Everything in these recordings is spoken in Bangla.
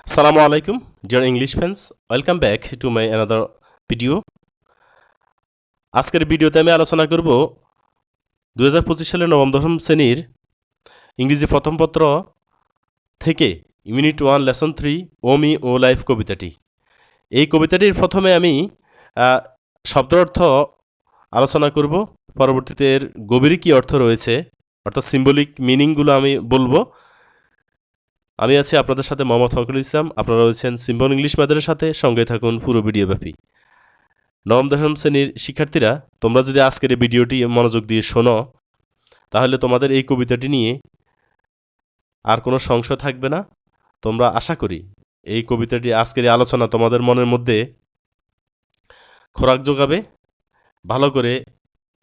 Assalamu alaikum, dear English fans. Welcome back to my another video. আজকের ভিডিওতে আমি আলোচনা করব 2025 সালের নবম দশম শ্রেণীর ইংরেজি প্রথম পত্র থেকে ইউনিট 1 লেসন 3 ও মি ও লাইফ কবিতাটি। এই কবিতাটির প্রথমে আমি শব্দের অর্থ আলোচনা করব, পরবর্তীতে এর গভীর কী অর্থ রয়েছে অর্থাৎ সিম্বলিক মিনিংগুলো আমি বলবো। আমি আছি আপনাদের সাথে মোহাম্মদ ফখরুল ইসলাম। আপনারা রয়েছেন সিম্বল ইংলিশ ম্যাথের সাথে, সঙ্গে থাকুন পুরো ভিডিওব্যাপী। নবম দশম শ্রেণীর শিক্ষার্থীরা, তোমরা যদি আজকের এই ভিডিওটি মনোযোগ দিয়ে শোনো, তাহলে তোমাদের এই কবিতাটি নিয়ে আর কোনো সংশয় থাকবে না। তোমরা আশা করি এই কবিতাটি, আজকের এই আলোচনা তোমাদের মনের মধ্যে খোরাক যোগাবে ভালো করে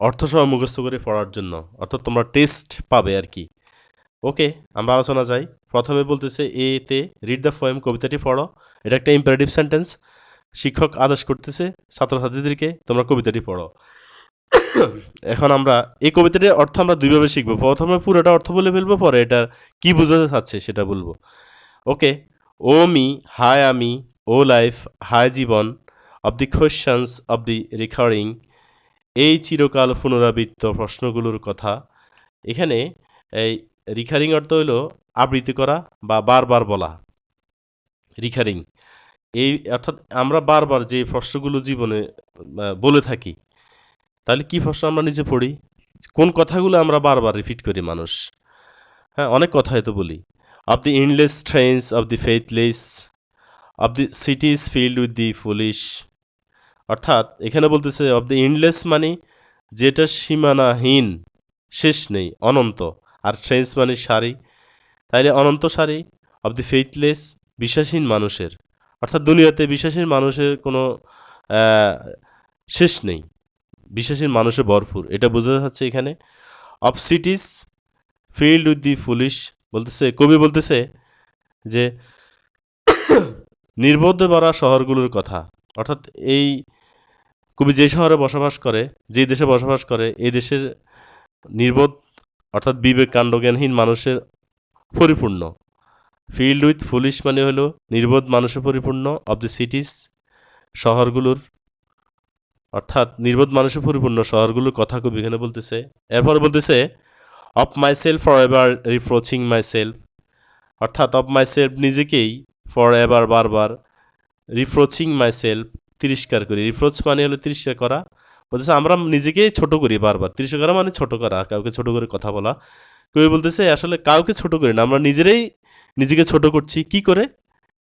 অর্থসহ মুখস্থ করে পড়ার জন্য, অর্থাৎ তোমরা টেস্ট পাবে আর কি। ওকে, আমরা আলোচনা যাই। প্রথমে বলতেছে এতে রিড দ্য পোয়েম, কবিতাটি পড়ো। এটা একটা ইম্পারেটিভ সেন্টেন্স। শিক্ষক আদেশ করতেছে ছাত্রছাত্রীদেরকে তোমরা কবিতাটি পড়ো। এখন আমরা এই কবিতাটির অর্থ আমরা দুইভাবে শিখবো। প্রথমে পুরোটা অর্থ বলে ফেলবো, পরে এটা কি বোঝাতে চাচ্ছে সেটা বলবো। ওকে, ও মি, হাই আমি, ও লাইফ, হাই জীবন, of the questions of the recurring, এই চিরকাল পুনরাবৃত্ত প্রশ্নগুলোর কথা। এখানে এই রিকারিং অর্থ হলো আবৃত্তি করা বা বারবার বলা। রিকারিং এই অর্থাৎ আমরা বারবার যে প্রশ্নগুলো জীবনে বলে থাকি, তাহলে কি প্রশ্ন আমরা নিজে পড়ি, কোন কথাগুলো আমরা বারবার রিপিট করি মানুষ। হ্যাঁ, অনেক কথাই তো বলি। Of the endless trains of the faithless, of the cities filled with the foolish. অর্থাৎ এখানে বলতেছে অব দি এন্ডলেস মানে যেটা সীমানাহীন, শেষ নেই, অনন্ত। আর ট্রেন্স মানে সারি, তাইলে অনন্ত সারি। অব দি ফেথলেস, বিশ্বাসহীন মানুষের, অর্থাৎ দুনিয়াতে বিশ্বাসহীন মানুষের কোনো শেষ নেই, বিশ্বাসহীন মানুষে ভরপুর, এটা বোঝা যাচ্ছে এখানে। Of সিটিজ filled with the foolish, বলতেছে কবি বলতেছে যে নির্বোধে ভরা শহরগুলোর কথা। অর্থাৎ এই কবি যে শহরে বসবাস করে, যে দেশে বসবাস করে, এই দেশের নির্বোধ অর্থাৎ বিবেক কাণ্ডজ্ঞানহীন মানুষের পরিপূর্ণ। ফিল্ড উইথ ফুলিশ মানে হলো নির্বোধ মানুষে পরিপূর্ণ। অব দি সিটিজ, শহরগুলোর, অর্থাৎ নির্বোধ মানুষে পরিপূর্ণ শহরগুলোর কথা কবি এখানে বলতেছে। এরপর বলতেছে of my self for ever reproaching my self, অর্থাৎ অফ মাই সেলফ নিজেকেই, ফর এভার বারবার, রিপ্রোচিং মাই সেলফ তিরস্কার করি। রিপ্রোচ মানে হলো তিরস্কার করা। বলতেছে আমরা নিজেকেই ছোট করি বারবার। তিরস্কার করা মানে ছোট করা, কাউকে ছোট করে কথা বলা। কবি বলতেছে আসলে কাউকে ছোট করি না, আমরা নিজেরাই নিজেকে ছোট করছি। কি করে?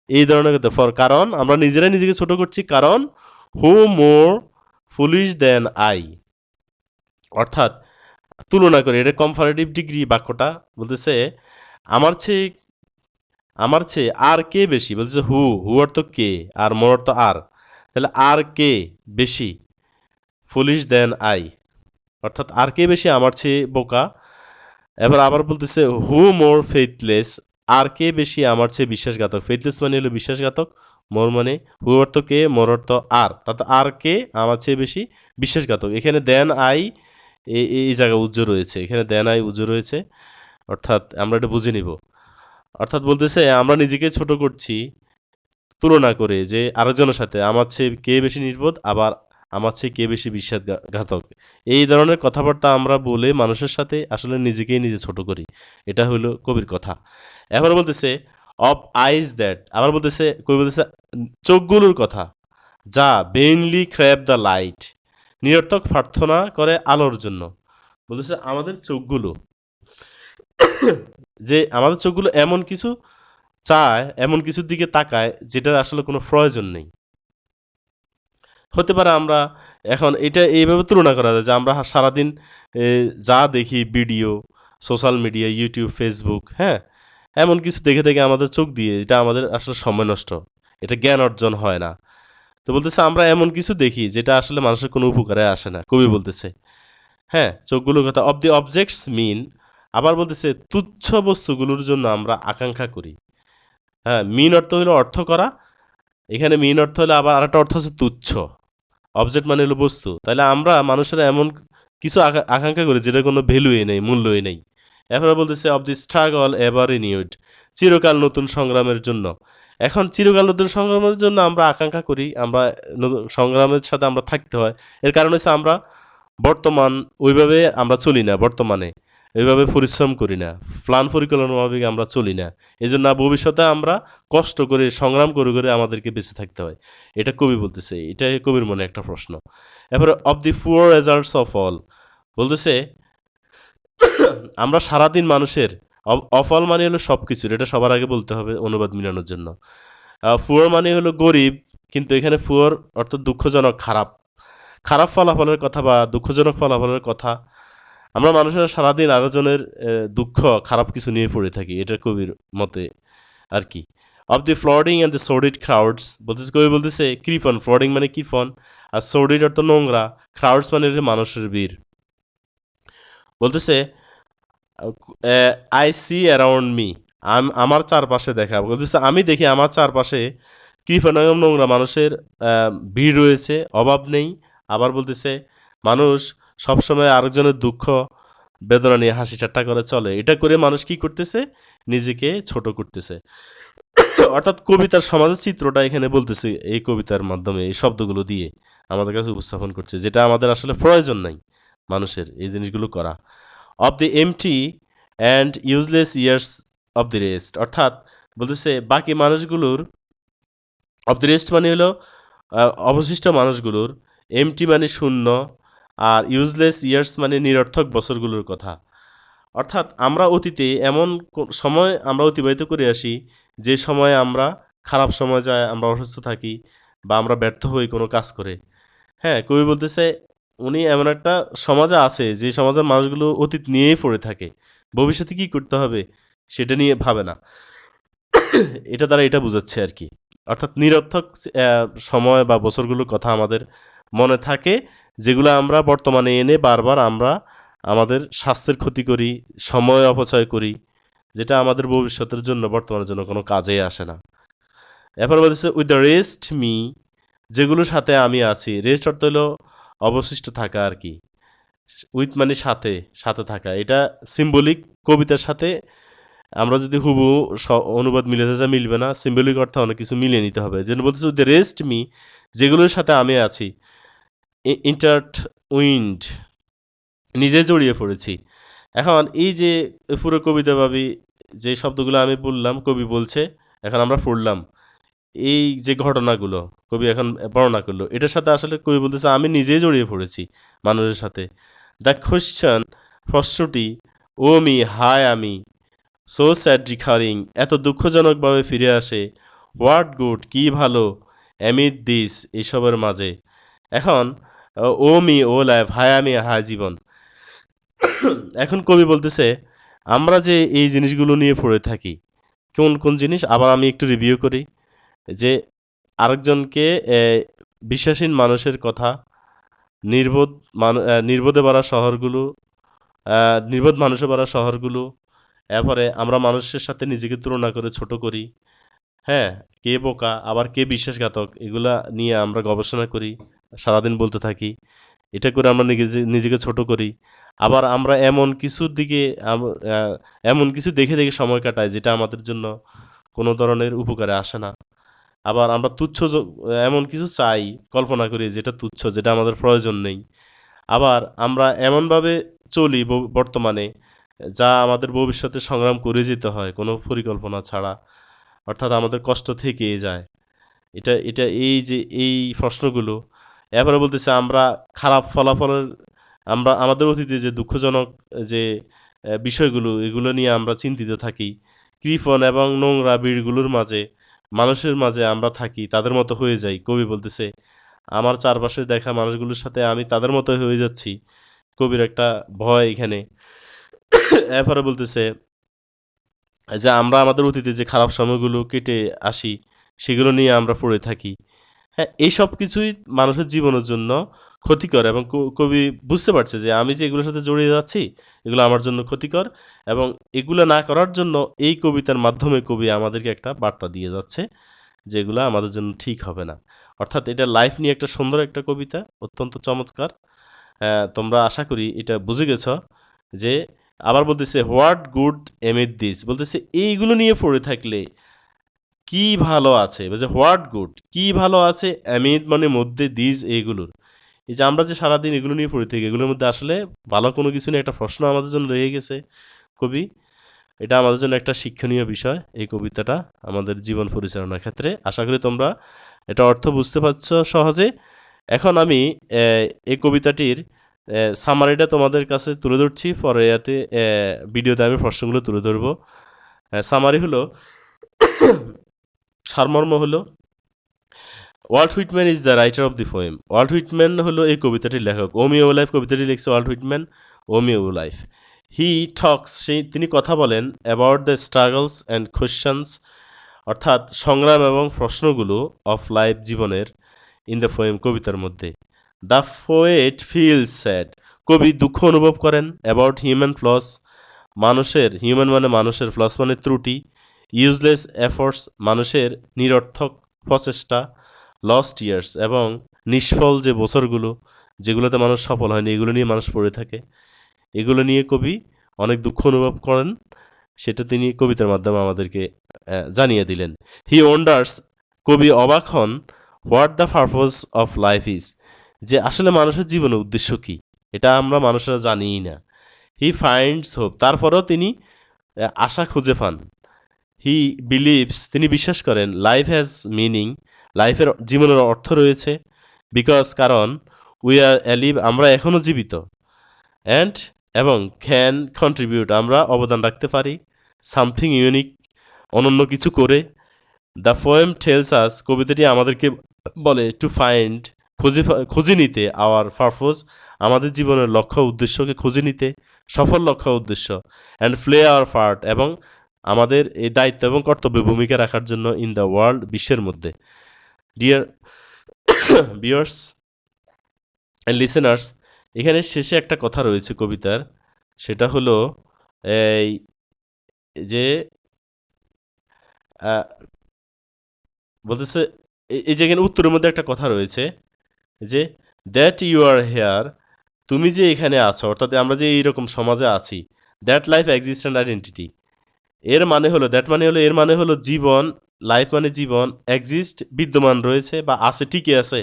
এই ধরনের কথা। ফর কারণ আমরা নিজেরাই নিজেকে ছোট করছি, কারণ হু মোর ফুলিশ দেন আই, অর্থাৎ তুলনা করে। এটা কম্পারেটিভ ডিগ্রি বাক্যটা। বলতেছে আমার চেয়ে আর কে বেশি। বলতেছে হু, হু অর্থ কে, আর মোর অর্থ আর, তাহলে আর কে বেশি ফুলিশ দেন আই, অর্থাৎ আর কে বেশি আমার চেয়ে বোকা। এবার আবার বলতেছে হু মোর ফেথলেস, আর কে বেশি আমার চেয়ে বিশ্বাসঘাতক। ফেথলেস মানে হলো বিশ্বাসঘাতক, মোর মানে হু অর্থ কে, মোর অর্থ আর, তাতে আর কে আমার চেয়ে বেশি বিশ্বাসঘাতক। এখানে দেন আই এই জায়গায় উজ্জ্ব রয়েছে, এখানে দেন আই উজ্জ্ব রয়েছে, অর্থাৎ আমরা এটা বুঝে নিব। অর্থাৎ বলতেছে আমরা নিজেকে ছোট করছি তুলনা করে যে আরেকজনের সাথে, আমার চেয়ে কে বেশি নির্বোধ, আবার আমার চেয়ে কে বেশি বিশ্বাসঘাতক। এই ধরনের কথাবার্তা আমরা বলে মানুষের সাথে আসলে নিজেকেই নিজে ছোট করি। এটা হলো কবির কথা। এবার বলতেছে অফ আইজ দ্যাট, আবার বলতেছে কবি বলতেছে চোখগুলোর কথা, যা বেইনলি ক্র্যাপ দ্য লাইট, নিরর্থক প্রার্থনা করে আলোর জন্য। বলতেছে আমাদের চোখগুলো, যে আমাদের চোখগুলো এমন কিছু চায়, এমন কিছুর দিকে তাকায় যেটার আসলে কোনো প্রয়োজন নেই। হতে পারে আমরা এখন এটা এইভাবে তুলনা করা যায় যে আমরা সারাদিন যা দেখি video, social media, YouTube, Facebook, হ্যাঁ, এমন কিছু দেখে দেখে আমাদের চোখ দিয়ে, এটা আমাদের আসলে সময় নষ্ট, এটা জ্ঞান অর্জন হয় না। তো বলতেছে আমরা এমন কিছু দেখি যেটা আসলে মানুষের কোনো উপকারে আসে না, কবি বলতেছে। হ্যাঁ, চোখগুলোর কথা। অব দি অবজেক্টস মিন, আবার বলতেছে তুচ্ছ বস্তুগুলোর জন্য আমরা আকাঙ্ক্ষা করি। হ্যাঁ, মিন অর্থ হলো অর্থ করা, এখানে মিন অর্থ হলে আবার আরেকটা অর্থ হচ্ছে তুচ্ছ। অবজেক্ট মানে হলো বস্তু, তাহলে আমরা মানুষেরা এমন কিছু আকাঙ্ক্ষা করি যেটা কোনো ভ্যালুই নেই, মূল্যই নেই। এরপরে বলতেছে of the struggle ever renewed, চিরকাল নতুন সংগ্রামের জন্য। এখন চিরকাল নতুন সংগ্রামের জন্য আমরা আকাঙ্ক্ষা করি, আমরা নতুন সংগ্রামের সাথে আমরা থাকতে হয়। এর কারণ হচ্ছে আমরা বর্তমান ওইভাবে আমরা চলি না, বর্তমানে ওইভাবে পরিশ্রম করি না, প্ল্যান পরিকল্পনা মাফিক আমরা চলি না। এই জন্য ভবিষ্যতে আমরা কষ্ট করে সংগ্রাম করে করে আমাদেরকে বেঁচে থাকতে হয়। এটা কবি বলতেছে, এটাই কবির মনে একটা প্রশ্ন। এরপরে of the poor results of all বলতেছে আমরা সারাদিন মানুষের অফল মানে হলো সব কিছুর, এটা সবার আগে বলতে হবে অনুবাদ মিলানোর জন্য। পুয়ার মানে হলো গরিব, কিন্তু এখানে পুয়ার অর্থ দুঃখজনক, খারাপ খারাপ ফলাফলের কথা বা দুঃখজনক ফলাফলের কথা। আমরা মানুষেরা সারাদিন আরেকজনের দুঃখ খারাপ কিছু নিয়ে পড়ে থাকি, এটা কবির মতে আর কি। Of the plodding and the sordid crowds বলতেছে, কবি বলতেছে কৃপন, ফ্লডিং মানে কৃপন, আর সোর্ডিড অর্থ নোংরা, ক্রাউডস মানে মানুষের ভিড়। বলতেছে আই সি অ্যারাউন্ড মি, আমার চারপাশে দেখা, বলতেছে আমি দেখি আমার চারপাশে কৃপণ এবং নোংরা মানুষের ভিড় রয়েছে, অভাব নেই। আবার বলতেছে মানুষ সবসময় আরেকজনের দুঃখ বেদনা নিয়ে হাসি ঠাট্টা করে চলে, এটা করে মানুষ কি করতেছে, নিজেকে ছোট করতেছে। অর্থাৎ কবিতার সমাজের চিত্রটা এখানে বলতেছে এই কবিতার মাধ্যমে, এই শব্দগুলো দিয়ে আমাদের কাছে উপস্থাপন করছে, যেটা আমাদের আসলে প্রয়োজন নাই মানুষের এই জিনিসগুলো করা। Of the MT and useless years of the rest, অর্থাৎ বলতেছে বাকি মানুষগুলোর, অফ দি রেস্ট মানে হলো অবশিষ্ট মানুষগুলোর, এমটি মানে শূন্য, আর ইউজলেস ইয়ার্স মানে নিরর্থক বছরগুলোর কথা। অর্থাৎ আমরা অতীতে এমন সময় আমরা অতিবাহিত করে আসি যে সময়ে আমরা খারাপ সময় যায়, আমরা অসুস্থ থাকি বা আমরা ব্যর্থ হই কোনো কাজ করে। হ্যাঁ, কবি বলতেছে উনি এমন একটা সমাজে আছে যে সমাজের মানুষগুলো অতীত নিয়েই পড়ে থাকে, ভবিষ্যতে কী করতে হবে সেটা নিয়ে ভাবে না। এটা দ্বারা এটা বোঝাচ্ছে আর কি। অর্থাৎ নিরর্থক সময় বা বছরগুলোর কথা আমাদের মনে থাকে, যেগুলো আমরা বর্তমানে এনে বারবার আমরা আমাদের স্বাস্থ্যের ক্ষতি করি, সময় অপচয় করি, যেটা আমাদের ভবিষ্যতের জন্য বর্তমানের জন্য কোনো কাজেই আসে না। এরপর বলতেছে উইথ দ্য রেস্ট মি, যেগুলোর সাথে আমি আছি, রেস্ট অর্থ হলো অবশিষ্ট থাকা আর কি। উইথ মানে সাথে, সাথে থাকা, এটা সিম্বলিক কবিতার সাথে আমরা যদি হুবু অনুবাদ মিলাতে যা মিলবে না, সিম্বলিক অর্থে অনেক কিছু মিলিয়ে নিতে হবে। যেন বলতেছে উইথ দ্য রেস্ট মি, যেগুলোর সাথে আমি আছি, ইন্টার্ট উইন্ড, নিজে জড়িয়ে পড়েছি। এখন এই যে পুরো কবিতা ভাবি যে শব্দগুলো আমি বললাম কবি বলছে, এখন আমরা পড়লাম এই যে ঘটনাগুলো কবি এখন বর্ণনা করলো, এটার সাথে আসলে কবি বলতেছে আমি নিজেই জড়িয়ে পড়েছি মানুষের সাথে। দ্য কোয়েশ্চন, প্রশ্নটি, ও মি, হায় আমি, সো স্যাড রিকারিং, এত দুঃখজনকভাবে ফিরে আসে, হোয়াট গুড, কী ভালো, অ্যামিড দিস, এইসবের মাঝে। এখন ও মি, ও লাইফ, হায় আমি, হায় জীবন। এখন কবি বলতেছে আমরা যে এই জিনিসগুলো নিয়ে পড়ে থাকি, কোন কোন জিনিস, আবার আমি একটু রিভিউ করি। যে আরেকজনকে বিশ্বাসীন মানুষের কথা, নির্বোধ নির্বোধে ভরা শহরগুলো, নির্বোধ মানুষে ভরা শহরগুলো, এরপরে আমরা মানুষের সাথে নিজেকে তুলনা করে ছোট করি। হ্যাঁ, কে বোকা আবার কে বিশ্বাসঘাতক, এগুলা নিয়ে আমরা গবেষণা করি, সারাদিন বলতে থাকি। এটা করে আমরা নিজেকে ছোট করি। আবার আমরা এমন কিছুর দিকে এমন কিছু দেখে দেখে সময় কাটাই যেটা আমাদের জন্য কোনো ধরনের উপকারে আসে না। আবার আমরা তুচ্ছ এমন কিছু চাই, কল্পনা করি যেটা তুচ্ছ, যেটা আমাদের প্রয়োজন নেই। আবার আমরা এমনভাবে চলি বর্তমানে যা আমাদের ভবিষ্যতে সংগ্রাম করে যেতে হয় কোনো পরিকল্পনা ছাড়া, অর্থাৎ আমাদের কষ্ট থেকেই যায়। এটা এটা এই যে এই প্রশ্নগুলো, এরপরে বলতেছে আমরা খারাপ ফলাফলের, আমরা আমাদের অতীতে যে দুঃখজনক যে বিষয়গুলো, এগুলো নিয়ে আমরা চিন্তিত থাকি। কৃপণ এবং নোংরা ভিড়গুলোর মাঝে, মানুষের মাঝে আমরা থাকি, তাদের মতো হয়ে যাই। কবি বলতেছে আমার চারপাশে দেখা মানুষগুলোর সাথে আমি তাদের মতো হয়ে যাচ্ছি, কবির একটা ভয় এখানে। এরপরে বলতেছে যে আমরা আমাদের অতীতে যে খারাপ সময়গুলো কেটে আসি, সেগুলো নিয়ে আমরা পড়ে থাকি। হ্যাঁ, এই সব কিছুই মানুষের জীবনের জন্য ক্ষতিকর, এবং কবি বুঝতে পারছে যে আমি যে এগুলোর সাথে জড়িয়ে যাচ্ছি এগুলো আমার জন্য ক্ষতিকর, এবং এগুলো না করার জন্য এই কবিতার মাধ্যমে কবি আমাদেরকে একটা বার্তা দিয়ে যাচ্ছে যেগুলো আমাদের জন্য ঠিক হবে না। অর্থাৎ এটা লাইফ নিয়ে একটা সুন্দর একটা কবিতা, অত্যন্ত চমৎকার। তোমরা আশা করি এটা বুঝে গেছ যে আবার বলতেছে হোয়াট গুড এমিট দিস, বলতেছে এইগুলো নিয়ে পড়ে থাকলে কি ভালো আছে, বলছে হোয়াট গুড কি ভালো আছে, এমিট মানে মধ্যে দিস এইগুলোর। এই যে আমরা যে সারাদিন এগুলো নিয়ে পড়ে থাকি, এগুলোর মধ্যে আসলে ভালো কোনো কিছু নিয়ে একটা প্রশ্ন আমাদের জন্য রয়ে গেছে কবি। এটা আমাদের জন্য একটা শিক্ষণীয় বিষয় এই কবিতাটা আমাদের জীবন পরিচালনার ক্ষেত্রে। আশা করি তোমরা এটা অর্থ বুঝতে পারছো সহজে। এখন আমি এই কবিতাটির সামারিটা তোমাদের কাছে তুলে ধরছি, পরে এতে ভিডিওতে আমি প্রশ্নগুলো তুলে ধরবো। সামারি হলো, সারমর্ম হলো, Walt Whitman is the writer of the poem. Walt Whitman হলো এই কবিতাটির লেখক। ওমি ও লাইফ কবিতাটি লিখছে ওয়াল্ট হুইটম্যান, ওমি ও লাইফ। হি টক্স, তিনি কথা বলেন, about the struggles and questions, অর্থাৎ সংগ্রাম এবং প্রশ্নগুলো অফ লাইফ জীবনের, ইন দ্য পোয়েম কবিতার মধ্যে। দ্য পোয়েট ফিলস স্যাড, কবি দুঃখ অনুভব করেন, অ্যাবাউট হিউম্যান ফ্লস, মানুষের, হিউম্যান মানে মানুষের, ফ্লস মানে ত্রুটি, ইউজলেস এফোর্টস মানুষের নিরর্থক প্রচেষ্টা, লস্ট ইয়ার্স এবং নিষ্ফল যে বছরগুলো যেগুলোতে মানুষ সফল হয়নি, এগুলো নিয়ে মানুষ পড়ে থাকে, এগুলো নিয়ে কবি অনেক দুঃখ অনুভব করেন, সেটা তিনি কবিতার মাধ্যমে আমাদেরকে জানিয়ে দিলেন। হি ওয়ান্ডার্স, কবি অবাক হন, what the purpose of life is, যে আসলে মানুষের জীবনের উদ্দেশ্য কী, এটা আমরা মানুষরা জানিই না। হি ফাইন্ডস হোপ, তারপরেও তিনি আশা খুঁজে পান। হি বিলিভস, তিনি বিশ্বাস করেন, লাইফ হ্যাজ মিনিং, লাইফের জীবনের অর্থ রয়েছে, বিকজ কারণ, উই আর অ্যালিভ, আমরা এখনও জীবিত, অ্যান্ড এবং ক্যান কন্ট্রিবিউট, আমরা অবদান রাখতে পারি, সামথিং ইউনিক, অনন্য কিছু করে। দ্য পোয়েম টেলস আস, কবিতাটি আমাদেরকে বলে, টু ফাইন্ড, খুঁজে নিতে, আওয়ার পারপোজ, আমাদের জীবনের লক্ষ্য উদ্দেশ্যকে খুঁজে নিতে, সফল লক্ষ্য উদ্দেশ্য, অ্যান্ড প্লে আওয়ার পার্ট, এবং আমাদের এই দায়িত্ব এবং কর্তব্য ভূমিকা রাখার জন্য, ইন দ্য ওয়ার্ল্ড, বিশ্বের মধ্যে। ডিয়ার ভিউয়ার্স অ্যান্ড লিসেনার্স, এখানে শেষে একটা কথা রয়েছে কবিতার, সেটা হলো এই যে বলতেছে, এই যে এখানে উত্তরের মধ্যে একটা কথা রয়েছে যে দ্যাট ইউ আর হেয়ার, তুমি যে এখানে আছো, অর্থাৎ আমরা যে এইরকম সমাজে আছি, দ্যাট লাইফ এক্সিস্টেন্ট আইডেন্টিটি, এর মানে হলো, দ্যাট মানে হলো, এর মানে হলো জীবন, লাইফ মানে জীবন, এক্সিস্ট বিদ্যমান রয়েছে বা আছে, টিকে আছে,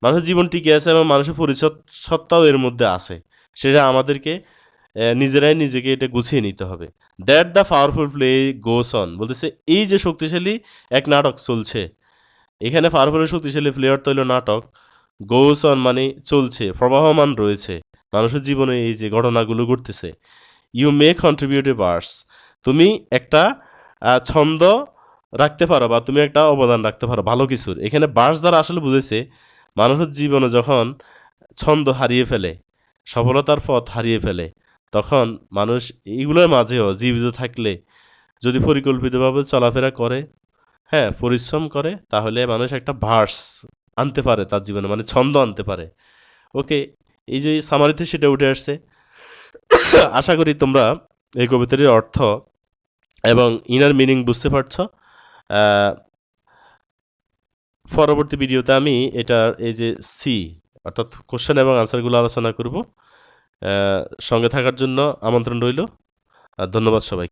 মানুষের জীবন টিকে আছে এবং মানুষের পরিচয় সত্তাও এর মধ্যে আছে, সেটা আমাদেরকে নিজেরাই নিজেকে এটা গুছিয়ে নিতে হবে। That the powerful play goes on, বলতেছে এই যে শক্তিশালী এক নাটক চলছে, এখানে পাওয়ারফুল শক্তিশালী প্লেয়ার তো হলো নাটক, গোস অন মানে চলছে, প্রবাহমান রয়েছে মানুষের জীবনে, এই যে ঘটনাগুলো ঘটতেছে। You may contribute a verse, তুমি একটা ছন্দ রাখতে পারো বা তুমি একটা অবদান রাখতে পারো ভালো কিছুর। এখানে ভার্স দ্বারা আসলে বুঝেছে মানুষের জীবনে যখন ছন্দ হারিয়ে ফেলে, সফলতার পথ হারিয়ে ফেলে, তখন মানুষ এইগুলোর মাঝেও জীবিত থাকলে, যদি পরিকল্পিতভাবে চলাফেরা করে, হ্যাঁ পরিশ্রম করে, তাহলে মানুষ একটা ভার্স আনতে পারে তার জীবনে, মানে ছন্দ আনতে পারে। ওকে, এই যে সামারিতে সেটা উঠে আসছে। আশা করি তোমরা এই কবিতাটির অর্থ এবং ইনার মিনিং বুঝতে পারছো। পরবর্তী ভিডিওতে আমি এটার এই যে সি, অর্থাৎ কোশ্চেন এবং আনসারগুলো আলোচনা করব। সঙ্গে থাকার জন্য আমন্ত্রণ রইল। ধন্যবাদ সবাই।